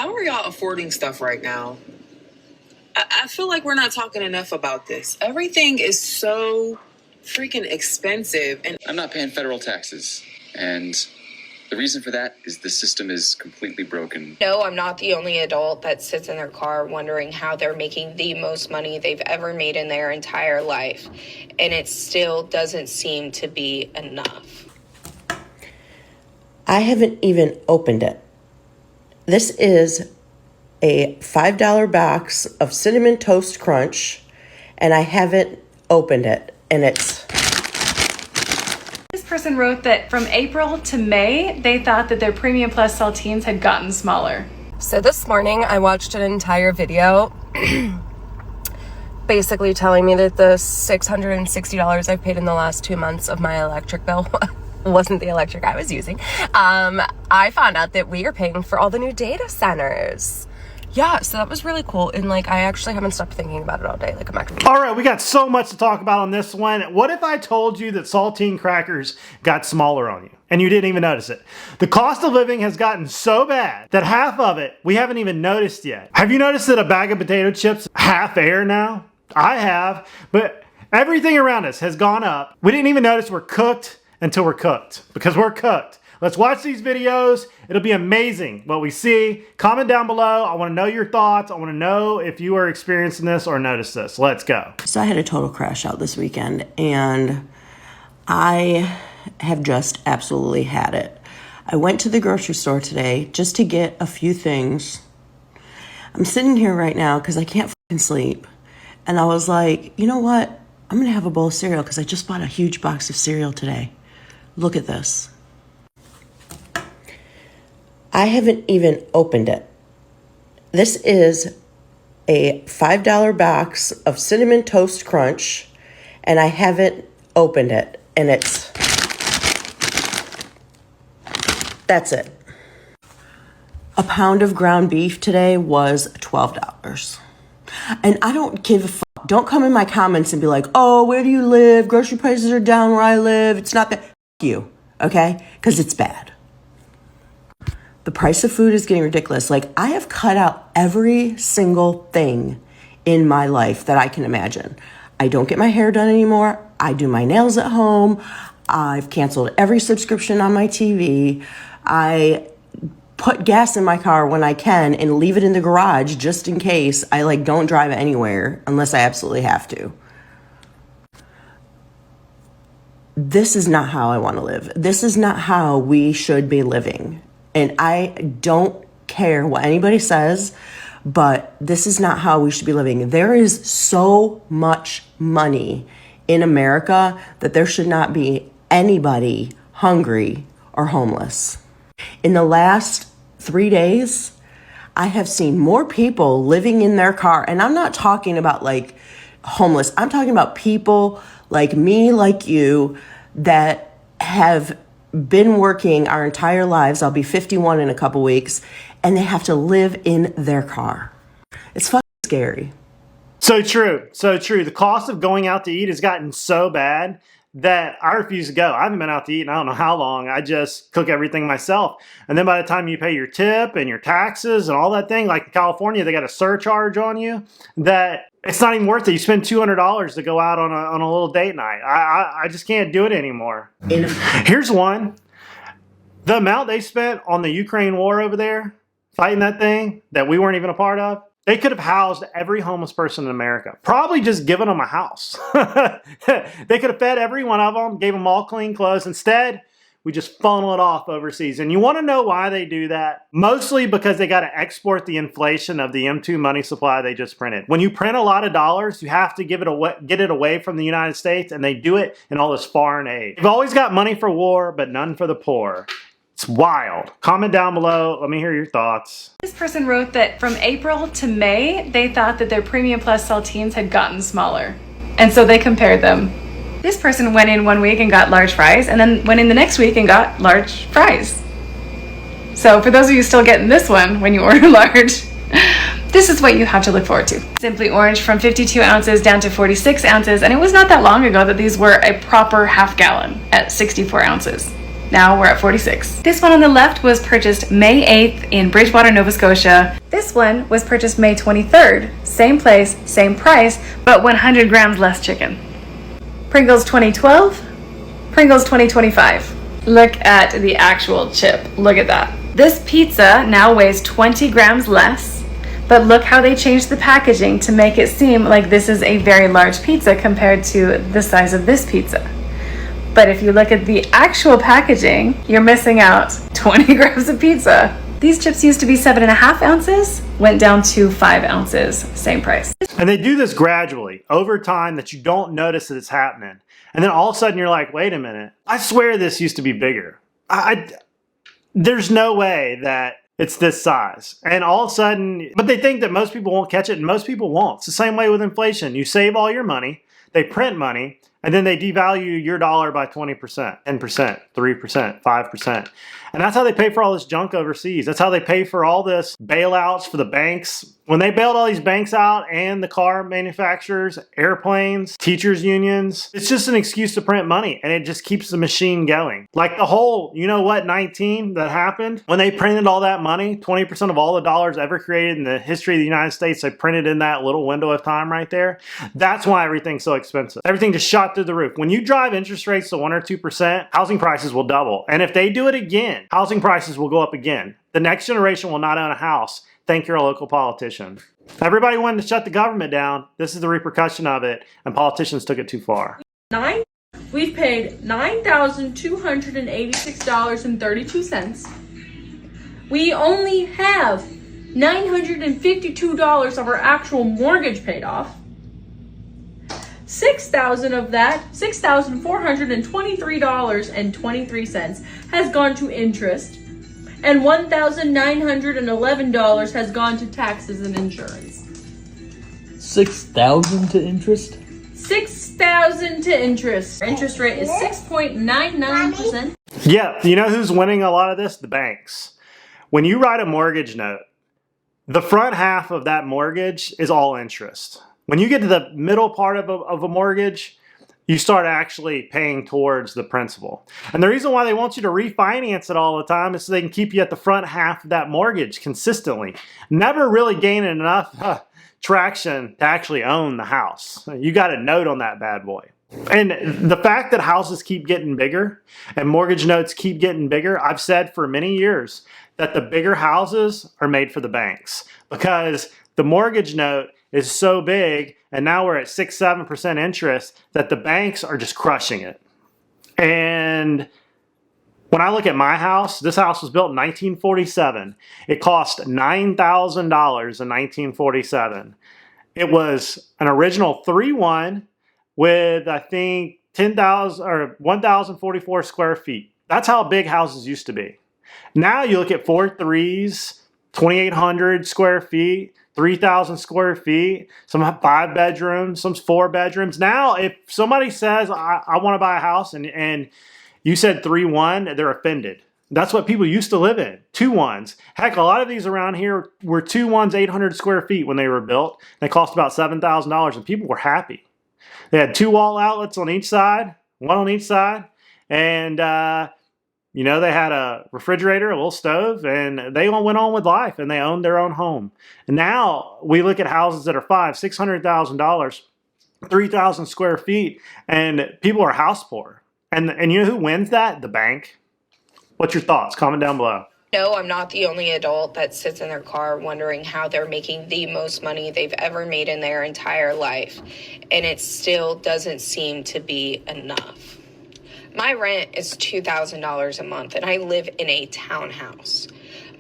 How are y'all affording stuff right now? I feel like we're not talking enough about this. Everything is so freaking expensive. And I'm not paying federal taxes. And the reason for that is the system is completely broken. No, I'm not the only adult that sits in their car wondering how they're making the most money they've ever made in their entire life. And it still doesn't seem to be enough. I haven't even opened it. This is a $5 box of Cinnamon Toast Crunch, and I haven't opened it, and it's... This person wrote that from April to May, they thought that their Premium Plus saltines had gotten smaller. So this morning, I watched an entire video basically telling me that the $660 I've paid in the last 2 months of my electric bill wasn't the electric I was using. I found out that we are paying for all the new data centers. Yeah, so that was really cool. And like, I actually haven't stopped thinking about it all day. Like, I'm not gonna be... All right, we got so much to talk about on this one. What if I told you that saltine crackers got smaller on you and you didn't even notice it? The cost of living has gotten so bad that half of it we haven't even noticed yet. Have you noticed that a bag of potato chips half air now? I have, but everything around us has gone up. We didn't even notice we're cooked until we're cooked, because we're cooked. Let's watch these videos. It'll be amazing what we see. Comment down below. I want to know your thoughts. I want to know if you are experiencing this or notice this. Let's go. So I had a total crash out this weekend, and I have just absolutely had it. I went to the grocery store today just to get a few things. I'm sitting here right now because I can't fucking sleep. And I was like, you know what? I'm going to have a bowl of cereal because I just bought a huge box of cereal today. Look at this. I haven't even opened it. This is a $5 box of Cinnamon Toast Crunch, and I haven't opened it, and it's... That's it. A pound of ground beef today was $12. And I don't give a fuck. Don't come in my comments and be like, oh, where do you live? Grocery prices are down where I live. It's not that. F you, okay? Because it's bad. The price of food is getting ridiculous. Like, I have cut out every single thing in my life that I can imagine. I don't get my hair done anymore. I do my nails at home. I've canceled every subscription on my TV. I put gas in my car when I can and leave it in the garage just in case I don't drive anywhere unless I absolutely have to. This is not how I want to live. This is not how we should be living. And I don't care what anybody says, but this is not how we should be living. There is so much money in America that there should not be anybody hungry or homeless. In the last 3 days, I have seen more people living in their car. And I'm not talking about homeless. I'm talking about people like me, like you, that have been working our entire lives. I'll be 51 in a couple weeks, and they have to live in their car. It's fucking scary. So true. So true. The cost of going out to eat has gotten so bad that I refuse to go. I haven't been out to eat in I don't know how long. I just cook everything myself. And then by the time you pay your tip and your taxes and all that thing, like in California, they got a surcharge on you that it's not even worth it. You spend $200 to go out on a little date night. I just can't do it anymore. Here's one. The amount they spent on the Ukraine war over there, fighting that thing that we weren't even a part of, they could have housed every homeless person in America. Probably just given them a house. They could have fed every one of them, gave them all clean clothes. Instead, we just funnel it off overseas. And you want to know why they do that? Mostly because they got to export the inflation of the M2 money supply they just printed. When you print a lot of dollars, you have to get it away from the United States, and they do it in all this foreign aid. They've always got money for war, but none for the poor. It's wild. Comment down below. Let me hear your thoughts. This person wrote that from April to May, they thought that their Premium Plus saltines had gotten smaller. And so they compared them. This person went in one week and got large fries, and then went in the next week and got large fries. So for those of you still getting this one when you order large, this is what you have to look forward to. Simply Orange from 52 ounces down to 46 ounces, and it was not that long ago that these were a proper half gallon at 64 ounces. Now we're at 46. This one on the left was purchased May 8th in Bridgewater, Nova Scotia. This one was purchased May 23rd. Same place, same price, but 100 grams less chicken. Pringles 2012, Pringles 2025. Look at the actual chip. Look at that. This pizza now weighs 20 grams less, but look how they changed the packaging to make it seem like this is a very large pizza compared to the size of this pizza. But if you look at the actual packaging, you're missing out 20 grams of pizza. These chips used to be 7.5 ounces, went down to 5 ounces, same price. And they do this gradually over time that you don't notice that it's happening. And then all of a sudden you're like, wait a minute, I swear this used to be bigger. There's no way that it's this size. And all of a sudden, but they think that most people won't catch it, and most people won't. It's the same way with inflation. You save all your money, they print money, and then they devalue your dollar by 20%, 10%, 3%, 5%. And that's how they pay for all this junk overseas. That's how they pay for all this bailouts for the banks. When they bailed all these banks out and the car manufacturers, airplanes, teachers unions, it's just an excuse to print money, and it just keeps the machine going. Like the whole, 19 that happened, when they printed all that money, 20% of all the dollars ever created in the history of the United States, they printed in that little window of time right there. That's why everything's so expensive. Everything just shot through the roof. When you drive interest rates to 1 or 2%, housing prices will double. And if they do it again, housing prices will go up again. The next generation will not own a house. Thank your local politician. Everybody wanted to shut the government down. This is the repercussion of it, and politicians took it too far. We've paid $9,286.32. We only have $952 of our actual mortgage paid off. $6,000 of that, $6,423.23 has gone to interest, and $1,911 has gone to taxes and insurance. $6,000 to interest? $6,000 to interest. Our interest rate is 6.99%. Yeah, you know who's winning a lot of this? The banks. When you write a mortgage note, the front half of that mortgage is all interest. When you get to the middle part of a mortgage, you start actually paying towards the principal. And the reason why they want you to refinance it all the time is so they can keep you at the front half of that mortgage consistently. Never really gaining enough traction to actually own the house. You got a note on that bad boy. And the fact that houses keep getting bigger and mortgage notes keep getting bigger, I've said for many years that the bigger houses are made for the banks, because the mortgage note is so big, and now we're at 6-7% interest, that the banks are just crushing it. And when I look at my house, this house was built in 1947. It cost $9,000 in 1947. It was an original 3-1 with, I think, 1,044 square feet. That's how big houses used to be. Now you look at 4-3s, 2,800 square feet, 3,000 square feet, some have 5 bedrooms, some 4 bedrooms. Now, if somebody says, I want to buy a house, and you said 3-1, they're offended. That's what people used to live in, 2-1s. Heck, a lot of these around here were 2-1s, 800 square feet when they were built. They cost about $7,000, and people were happy. They had 2 wall outlets on each side, 1 on each side, and they had a refrigerator, a little stove, and they all went on with life, and they owned their own home. And now we look at houses that are $500,000-$600,000, 3,000 square feet, and people are house poor. And you know who wins that? The bank. What's your thoughts? Comment down below. No, I'm not the only adult that sits in their car wondering how they're making the most money they've ever made in their entire life, and it still doesn't seem to be enough. My rent is $2,000 a month, and I live in a townhouse.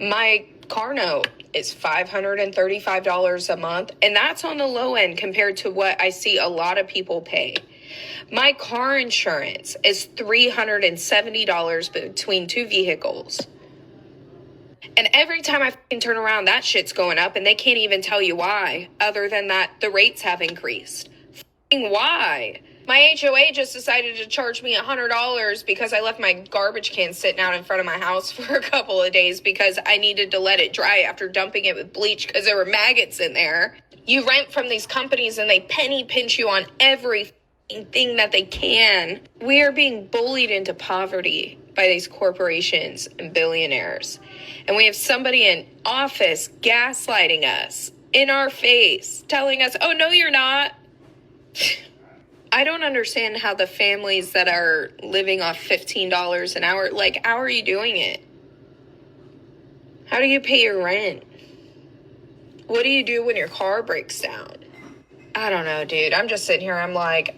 My car note is $535 a month, and that's on the low end compared to what I see a lot of people pay. My car insurance is $370 between 2 vehicles. And every time I turn around, that shit's going up, and they can't even tell you why, other than that the rates have increased. Why? My HOA just decided to charge me $100 because I left my garbage can sitting out in front of my house for a couple of days because I needed to let it dry after dumping it with bleach because there were maggots in there. You rent from these companies and they penny pinch you on every thing that they can. We are being bullied into poverty by these corporations and billionaires. And we have somebody in office gaslighting us in our face, telling us, oh, no, you're not. I don't understand how the families that are living off $15 an hour, like, how are you doing it? How do you pay your rent? What do you do when your car breaks down? I don't know, dude. I'm just sitting here. I'm like,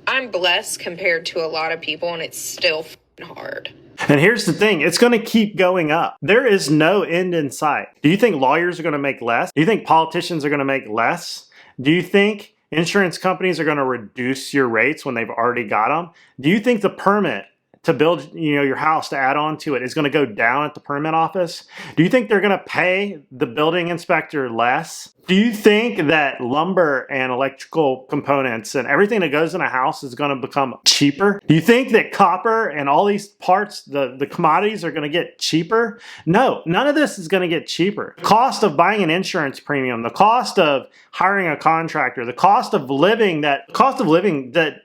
I'm blessed compared to a lot of people, and it's still hard. And here's the thing, it's going to keep going up. There is no end in sight. Do you think lawyers are going to make less? Do you think politicians are going to make less? Do you think insurance companies are going to reduce your rates when they've already got them? Do you think the permit to build, your house, to add on to it, is going to go down at the permit office? Do you think they're going to pay the building inspector less? Do you think that lumber and electrical components and everything that goes in a house is going to become cheaper? Do you think that copper and all these parts, the commodities, are going to get cheaper? No, none of this is going to get cheaper. The cost of buying an insurance premium, the cost of hiring a contractor, the cost of living that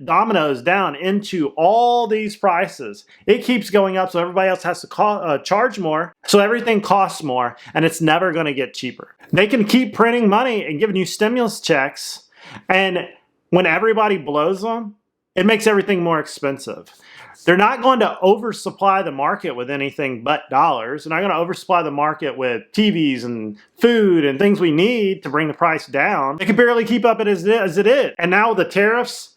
dominoes down into all these prices. It keeps going up, so everybody else has to charge more, so everything costs more, and it's never going to get cheaper. They can keep printing money and giving you stimulus checks, and when everybody blows them, it makes everything more expensive. They're not going to oversupply the market with anything but dollars. They're not going to oversupply the market with TVs and food and things we need to bring the price down. They can barely keep up as it is. And now with the tariffs,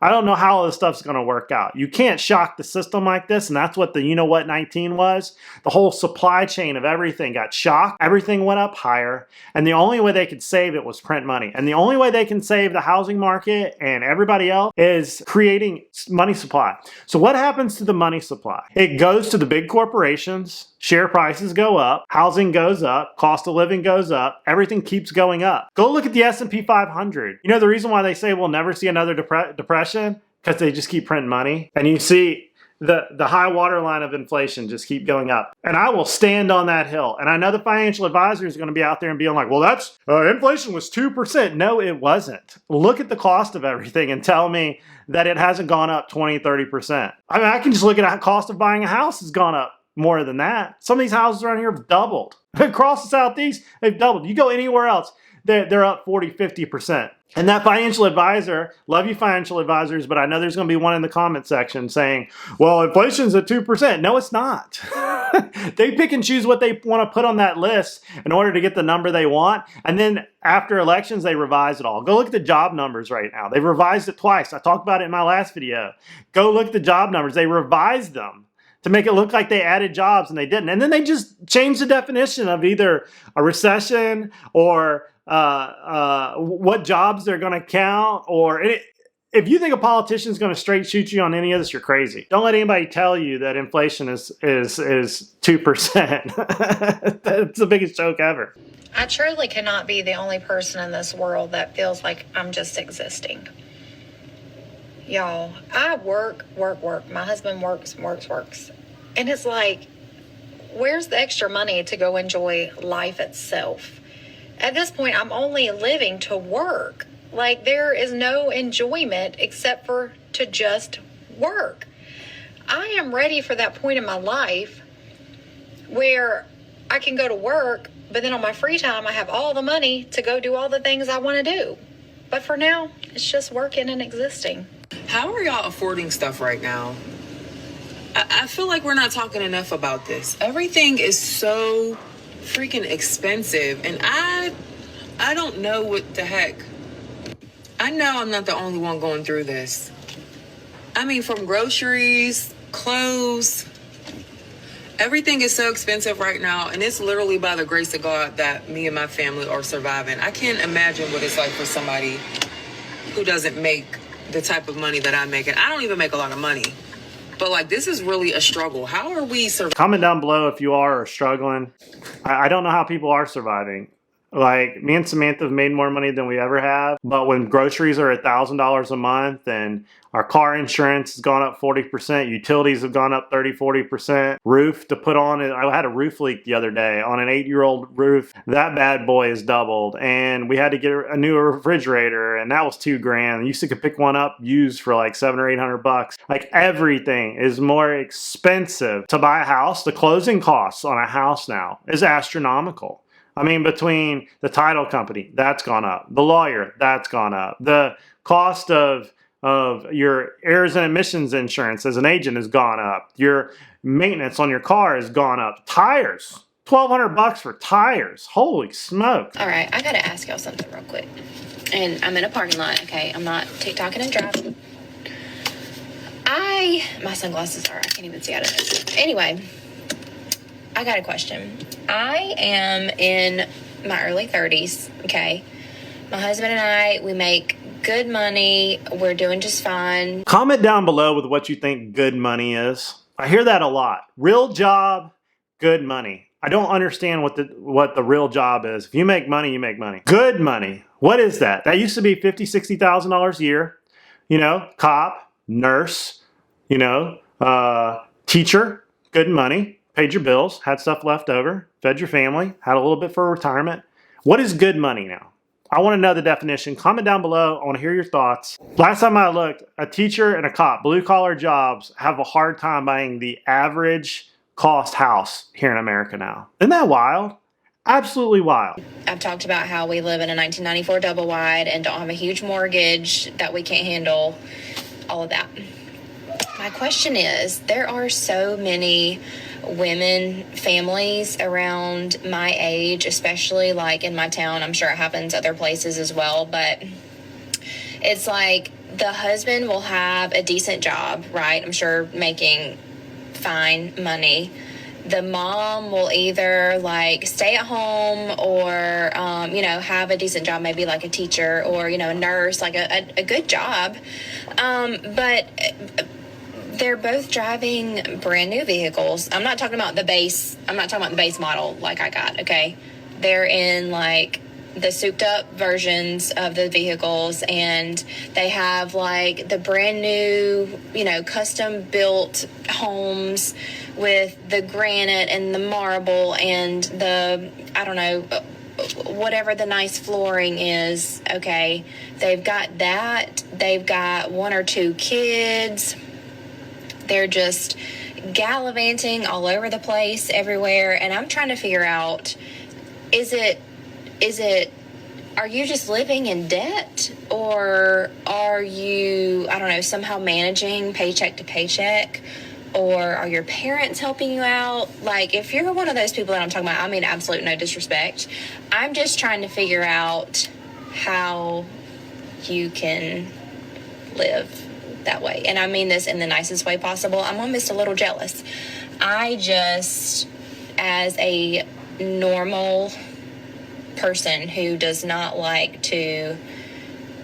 I don't know how all this stuff's going to work out. You can't shock the system like this, and that's what the 19 was. The whole supply chain of everything got shocked. Everything went up higher, and the only way they could save it was print money. And the only way they can save the housing market and everybody else is creating money supply. So what happens to the money supply? It goes to the big corporations. Share prices go up, housing goes up, cost of living goes up, everything keeps going up. Go look at the S&P 500. You know the reason why they say we'll never see another depression? Because they just keep printing money. And you see the high water line of inflation just keep going up. And I will stand on that hill. And I know the financial advisor is going to be out there and being like, well, that's inflation was 2%. No, it wasn't. Look at the cost of everything and tell me that it hasn't gone up 20, 30%. I mean, I can just look at the cost of buying a house has gone up more than that. Some of these houses around here have doubled. Across the Southeast, they've doubled. You go anywhere else, they're up 40, 50%. And that financial advisor, love you financial advisors, but I know there's going to be one in the comment section saying, well, inflation's at 2%. No, it's not. They pick and choose what they want to put on that list in order to get the number they want. And then after elections, they revise it all. Go look at the job numbers right now. They've revised it twice. I talked about it in my last video. Go look at the job numbers. They revised them to make it look like they added jobs, and they didn't. And then they just changed the definition of either a recession or what jobs they're going to count. If you think a politician's going to straight shoot you on any of this, you're crazy. Don't let anybody tell you that inflation is 2%. That's the biggest joke ever. I truly cannot be the only person in this world that feels like I'm just existing. Y'all, I work. My husband works. And it's like, where's the extra money to go enjoy life itself? At this point, I'm only living to work. Like, there is no enjoyment except for to just work. I am ready for that point in my life where I can go to work, but then on my free time, I have all the money to go do all the things I want to do. But for now, it's just working and existing. How are y'all affording stuff right now? I feel like we're not talking enough about this. Everything is so freaking expensive, and I don't know what the heck. I know I'm not the only one going through this. I mean, from groceries, clothes, everything is so expensive right now, and it's literally by the grace of God that me and my family are surviving. I can't imagine what it's like for somebody who doesn't make the type of money that I make, and I don't even make a lot of money. But like, this is really a struggle. How are we surviving? Comment down below if you are struggling. I don't know how people are surviving. Like, me and Samantha have made more money than we ever have. But when groceries are $1,000 a month and our car insurance has gone up 40%, utilities have gone up 30, 40%, roof to put on it. I had a roof leak the other day on an 8-year-old roof. That bad boy has doubled. And we had to get a new refrigerator, and that was $2,000. You used to pick one up used for like $700 or $800. Like, everything is more expensive to buy a house. The closing costs on a house now is astronomical. I mean, between the title company, that's gone up. The lawyer, that's gone up. The cost of your errors and emissions insurance as an agent has gone up. Your maintenance on your car has gone up. Tires, $1,200 for tires. Holy smoke. All right, I gotta ask y'all something real quick. And I'm in a parking lot, okay? I'm not TikToking and driving. My sunglasses are, I can't even see out of this. Anyway, I got a question. I am in my early 30s, okay? My husband and I, we make good money. We're doing just fine. Comment down below with what you think good money is. I hear that a lot. Real job, good money. I don't understand what the real job is. If you make money, you make money. Good money. What is that? That used to be $50,000, $60,000 a year. You know, cop, nurse, you know, teacher, good money. Paid your bills, had stuff left over, fed your family, had a little bit for retirement. What is good money now? I want to know the definition. Comment down below. I want to hear your thoughts. Last time I looked, a teacher and a cop, blue-collar jobs, have a hard time buying the average cost house here in America now. Isn't that wild? Absolutely wild. I've talked about how we live in a 1994 double wide and don't have a huge mortgage that we can't handle, all of that. My question is, there are so many women, families around my age, especially like in my town. I'm sure it happens other places as well, but it's like the husband will have a decent job, right? I'm sure making fine money. The mom will either like stay at home or, you know, have a decent job, maybe like a teacher or, you know, a nurse, like a good job. But they're both driving brand new vehicles. I'm not talking about the base model like I got, okay? They're in like the souped up versions of the vehicles, and they have like the brand new, you know, custom built homes with the granite and the marble and the, I don't know, whatever the nice flooring is, okay? They've got that. They've got 1 or 2 kids. They're just gallivanting all over the place, everywhere. And I'm trying to figure out, are you just living in debt? Or are you, I don't know, somehow managing paycheck to paycheck? Or are your parents helping you out? Like, if you're one of those people that I'm talking about, I mean, absolute no disrespect. I'm just trying to figure out how you can live that way. And I mean this in the nicest way possible. I'm almost a little jealous. I just, as a normal person who does not like to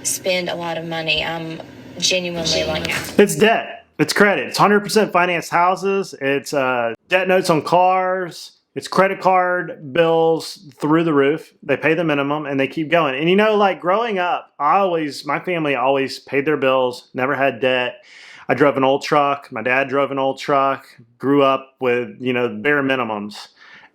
spend a lot of money, I'm genuinely like, it's debt. It's credit. It's 100% financed houses. It's debt notes on cars. It's credit card bills through the roof. They pay the minimum and they keep going. And you know, like growing up, my family always paid their bills, never had debt. I drove an old truck. My dad drove an old truck, grew up with, you know, bare minimums.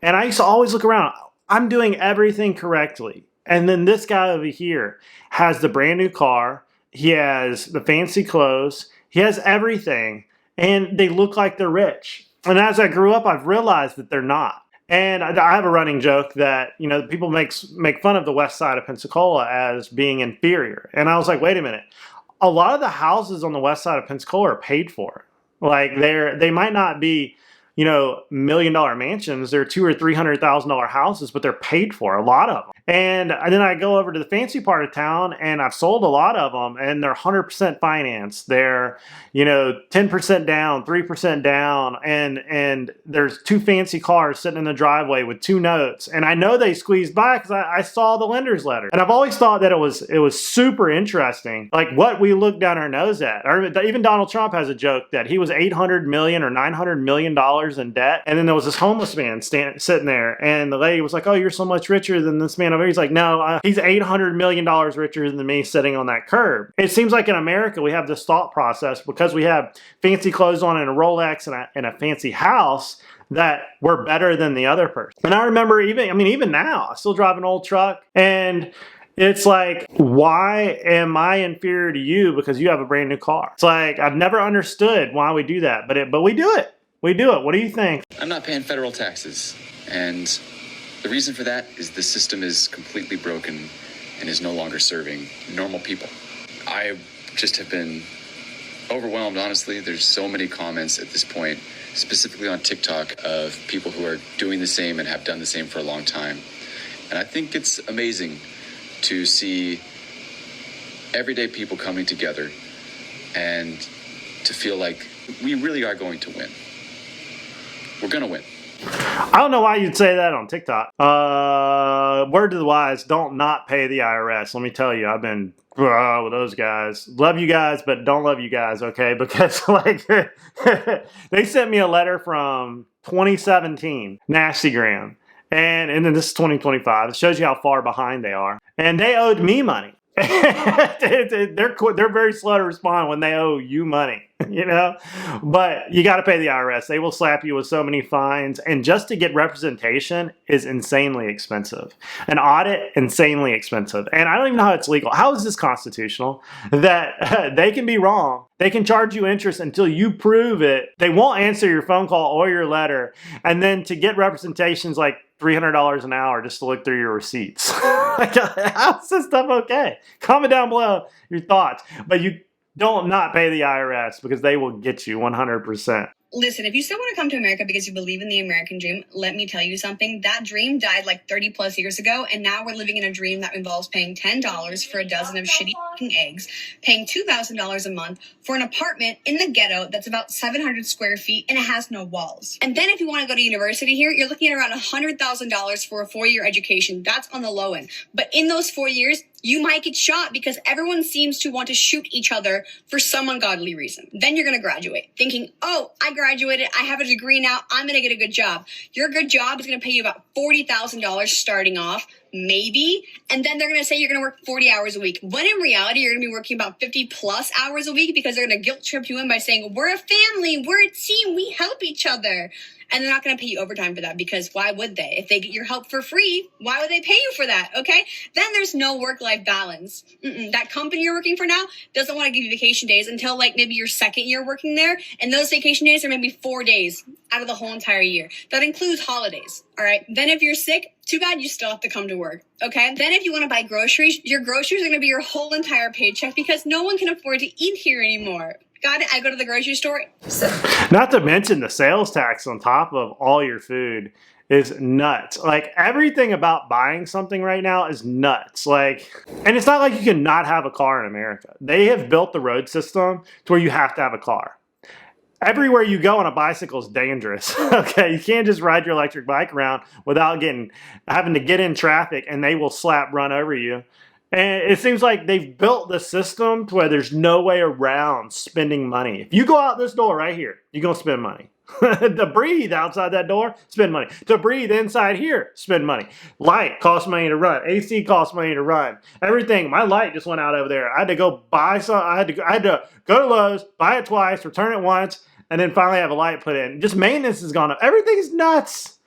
And I used to always look around. I'm doing everything correctly. And then this guy over here has the brand new car. He has the fancy clothes. He has everything. And they look like they're rich. And as I grew up, I've realized that they're not. And I have a running joke that, you know, people make fun of the west side of Pensacola as being inferior. And I was like, wait a minute. A lot of the houses on the west side of Pensacola are paid for. Like they might not be, you know, $1 million mansions. They're $200,000 or $300,000 houses, but they're paid for, a lot of them. And then I go over to the fancy part of town, and I've sold a lot of them, and they're 100% financed. They're, you know, 10% down, 3% down, and there's 2 fancy cars sitting in the driveway with 2 notes. And I know they squeezed by because I saw the lender's letter. And I've always thought that it was super interesting, like what we look down our nose at. Or even Donald Trump has a joke that he was $800 million or $900 million in debt, and then there was this homeless man sitting there, and the lady was like, "Oh, you're so much richer than this man man over here. He's like, no, he's $800 million richer than me sitting on that curb. It seems like in America, we have this thought process because we have fancy clothes on and a Rolex and a fancy house that we're better than the other person. And I remember even now, I still drive an old truck, and it's like, why am I inferior to you because you have a brand new car? It's like, I've never understood why we do that, but we do it. We do it. What do you think? I'm not paying federal taxes, and the reason for that is the system is completely broken and is no longer serving normal people. I just have been overwhelmed, honestly. There's so many comments at this point, specifically on TikTok, of people who are doing the same and have done the same for a long time. And I think it's amazing to see everyday people coming together and to feel like we really are going to win. We're going to win. I don't know why you'd say that on TikTok. Word to the wise, don't not pay the IRS. Let me tell you, I've been with those guys. Love you guys, but don't love you guys, okay? Because like they sent me a letter from 2017, Nastygram. And then this is 2025. It shows you how far behind they are. And they owed me money. They're very slow to respond when they owe you money, you know, but you got to pay the IRS. They will slap you with so many fines, and just to get representation is insanely expensive. An audit, insanely expensive, and I don't even know how it's legal. How is this constitutional that they can be wrong? They can charge you interest until you prove it. They won't answer your phone call or your letter, and then to get representations like $300 an hour just to look through your receipts. How's this stuff okay? Comment down below your thoughts. But you don't not pay the IRS because they will get you 100%. Listen, if you still want to come to America because you believe in the American dream, let me tell you something. That dream died like 30 plus years ago, and now we're living in a dream that involves paying $10 for a dozen of shitty fucking eggs, paying $2,000 a month for an apartment in the ghetto that's about 700 square feet and it has no walls. And then if you want to go to university here, you're looking at around $100,000 for a 4-year education. That's on the low end. But in those 4 years, you might get shot because everyone seems to want to shoot each other for some ungodly reason. Then you're going to graduate thinking, oh, I graduated. I have a degree now. I'm going to get a good job. Your good job is going to pay you about $40,000 starting off, maybe. And then they're going to say you're going to work 40 hours a week. When in reality, you're going to be working about 50 plus hours a week because they're going to guilt trip you in by saying, we're a family, we're a team, we help each other. And they're not going to pay you overtime for that because why would they? If they get your help for free, why would they pay you for that? Okay? Then there's no work-life balance. That company you're working for now doesn't want to give you vacation days until like maybe your second year working there. And those vacation days are maybe 4 days out of the whole entire year. That includes holidays. All right? Then if you're sick, too bad you still have to come to work. Okay? Then if you want to buy groceries, your groceries are going to be your whole entire paycheck because no one can afford to eat here anymore. Got it? I go to the grocery store. Not to mention the sales tax on top of all your food is nuts. Like everything about buying something right now is nuts. Like, and it's not like you can not have a car in America. They have built the road system to where you have to have a car. Everywhere you go on a bicycle is dangerous. Okay, you can't just ride your electric bike around without having to get in traffic, and they will run over you. And it seems like they've built the system to where there's no way around spending money. If you go out this door right here, you're going to spend money. To breathe outside that door, spend money. To breathe inside here, spend money. Light costs money to run. AC costs money to run. Everything. My light just went out over there. I had to go buy some. I had to go to Lowe's, buy it twice, return it once, and then finally have a light put in. Just maintenance has gone up. Everything's nuts.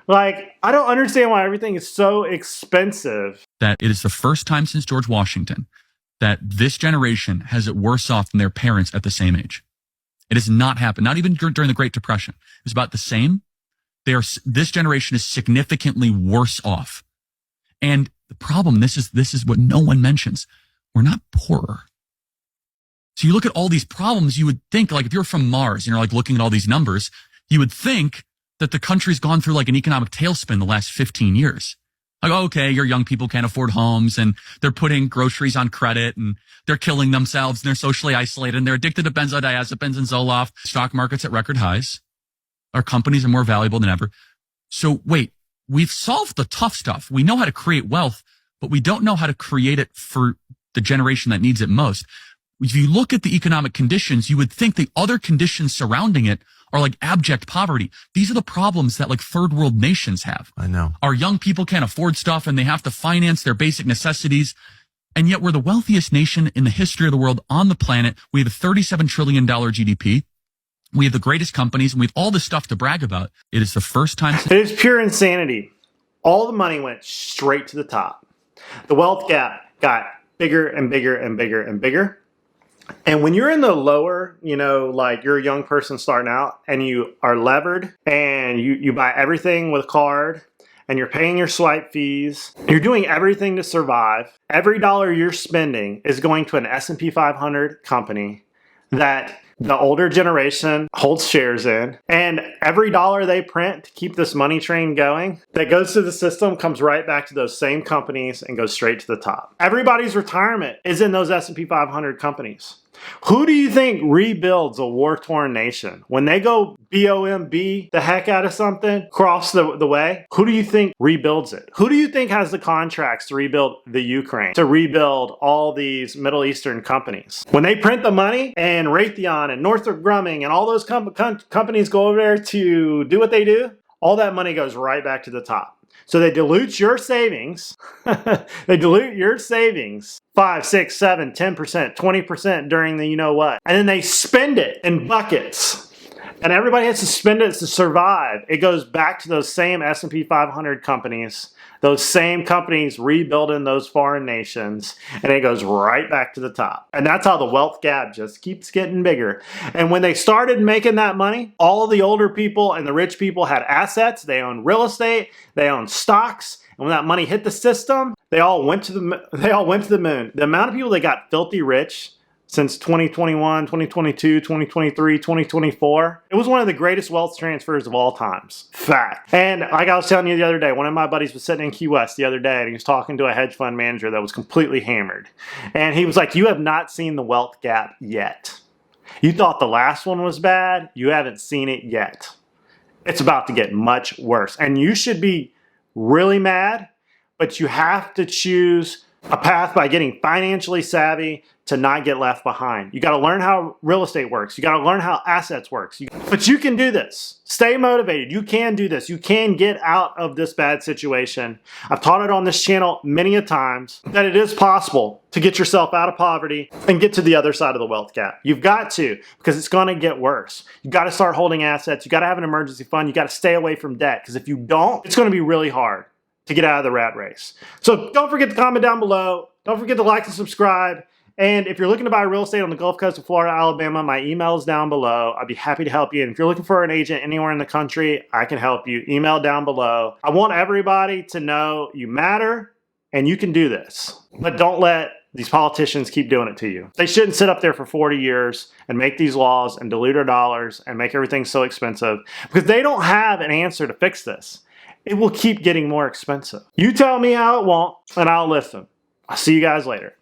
Like, I don't understand why everything is so expensive. That it is the first time since George Washington that this generation has it worse off than their parents at the same age. It has not happened, not even during the Great Depression. It was about the same. This generation is significantly worse off. And the problem, this is what no one mentions. We're not poorer. So you look at all these problems, you would think, like, if you're from Mars and you're like looking at all these numbers, you would think that the country's gone through like an economic tailspin the last 15 years. Like, okay, your young people can't afford homes and they're putting groceries on credit and they're killing themselves and they're socially isolated and they're addicted to benzodiazepines and Zoloft. Stock market's at record highs. Our companies are more valuable than ever. So wait, we've solved the tough stuff. We know how to create wealth, but we don't know how to create it for the generation that needs it most. If you look at the economic conditions, you would think the other conditions surrounding it are like abject poverty. These are the problems that like third world nations have. I know. Our young people can't afford stuff and they have to finance their basic necessities. And yet we're the wealthiest nation in the history of the world on the planet. We have a $37 trillion GDP. We have the greatest companies and we have all this stuff to brag about. It is the first time. It is pure insanity. All the money went straight to the top. The wealth gap got bigger and bigger and bigger and bigger. And when you're in the lower, you know, like you're a young person starting out and you are levered and you buy everything with a card and you're paying your swipe fees, you're doing everything to survive. Every dollar you're spending is going to an S&P 500 company that the older generation holds shares in, and every dollar they print to keep this money train going that goes through the system comes right back to those same companies and goes straight to the top. Everybody's retirement is in those S&P 500 companies. Who do you think rebuilds a war-torn nation? When they go BOMB the heck out of something, cross the way, who do you think rebuilds it? Who do you think has the contracts to rebuild the Ukraine, to rebuild all these Middle Eastern companies? When they print the money and Raytheon and Northrop Grumman and all those companies go over there to do what they do, all that money goes right back to the top. So they dilute your savings. They dilute your savings 5, 6, 7, 10%, 20% during the you know what. And then they spend it in buckets. And everybody has to spend it to survive. It goes back to those same S&P 500 companies, those same companies rebuilding those foreign nations, and it goes right back to the top. And that's how the wealth gap just keeps getting bigger. And when they started making that money, all of the older people and the rich people had assets. They owned real estate, they owned stocks, and when that money hit the system, they all went to the moon. The amount of people that got filthy rich since 2021, 2022, 2023, 2024. It was one of the greatest wealth transfers of all times. Fact. And like I was telling you the other day, one of my buddies was sitting in Key West the other day and he was talking to a hedge fund manager that was completely hammered. And he was like, you have not seen the wealth gap yet. You thought the last one was bad. You haven't seen it yet. It's about to get much worse. And you should be really mad, but you have to choose a path by getting financially savvy to not get left behind. You got to learn how real estate works. You got to learn how assets works. But you can do this. Stay motivated. You can do this. You can get out of this bad situation. I've taught it on this channel many a times that it is possible to get yourself out of poverty and get to the other side of the wealth gap. You've got to, because it's going to get worse. You got to start holding assets. You got to have an emergency fund. You got to stay away from debt, because if you don't, it's going to be really hard to get out of the rat race. So don't forget to comment down below. Don't forget to like and subscribe. And if you're looking to buy real estate on the Gulf Coast of Florida, Alabama, my email is down below. I'd be happy to help you. And if you're looking for an agent anywhere in the country, I can help you. Email down below. I want everybody to know you matter and you can do this. But don't let these politicians keep doing it to you. They shouldn't sit up there for 40 years and make these laws and dilute our dollars and make everything so expensive, because they don't have an answer to fix this. It will keep getting more expensive. You tell me how it won't, and I'll listen. I'll see you guys later.